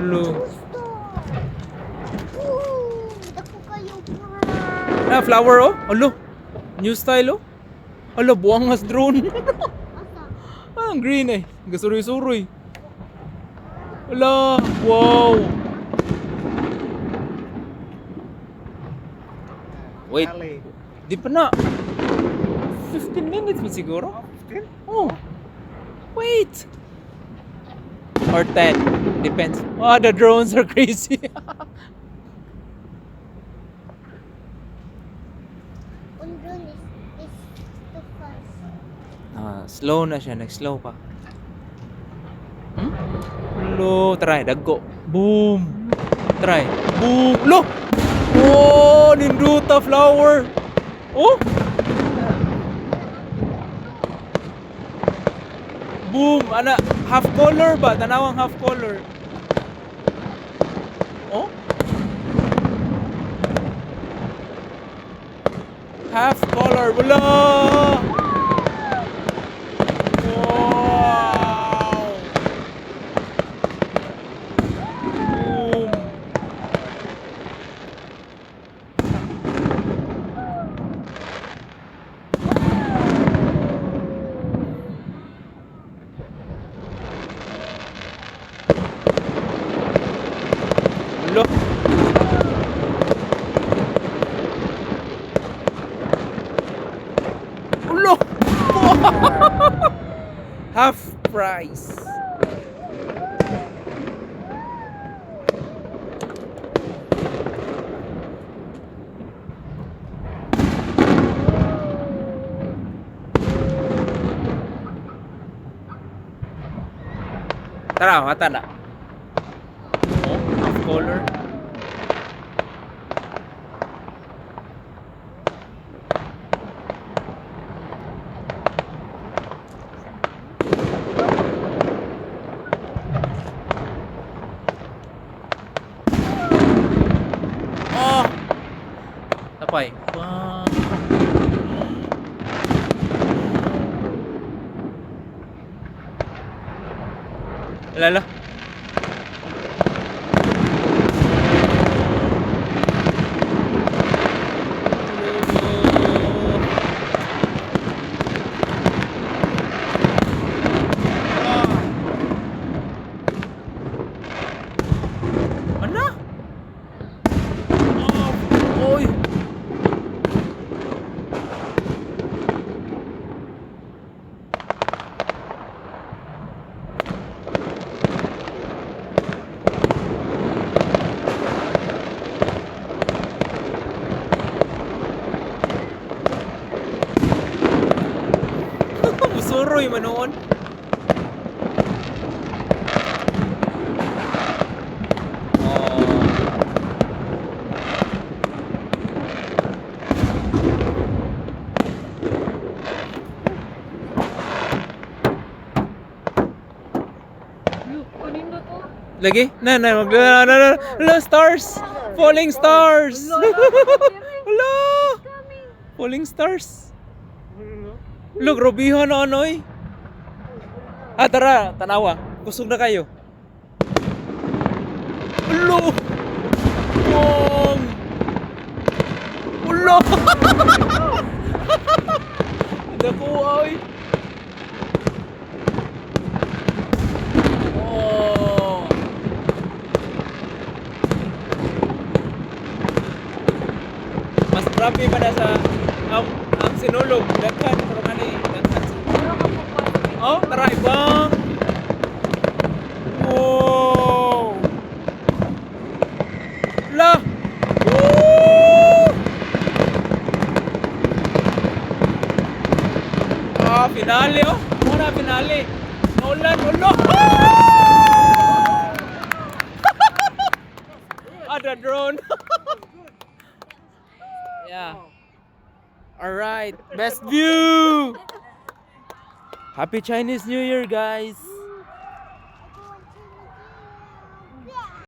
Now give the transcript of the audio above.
Ulo. Gusto. Dako kayo pa. Ah, flower oh. Ulo. New style oh. Ulo, buwangas drone. Asa? Ah, ang green eh. Gasuroy-suroy. Ulo. Wow. Wait. Di pa na. 15 minutes mo siguro? 15? Oh. Wait. Or 10. Depends. Oh, the drones are crazy. Undun is too fast. Ah, slow na siya. Nag-slow pa. Hmm? Lo, try. Dagko. Boom. Try. Boom. Lo! Oh, ninduta flower. Oh. Boom. Ana, half color ba? Tanawang half color. Oh? Half color. Wala! Wow! Boom! Ulo! Ulo! Half price. Tara, mata na. Oh, half color. Oh! Tapay. Wow. Lala. Ano? Oh, oy. Musuroy manoon. Oh. Lagi? Na, stars! Falling stars! Hello! Falling stars! Look, Robihan na ano eh. Ah, tara, tanawa. Kusog na kayo. Ulo! Wong! Ulo! Nakuha eh. Oh! Mas grabe pa na sa ang sinulog. Daghan, pero kani, daghan. Oh, tara, ibang! Wow! La! Woo! Ah, finale oh. Muna finale. Nolan, ulo. Ah, the drone. Yeah. All right. Best view. Happy Chinese New Year, guys.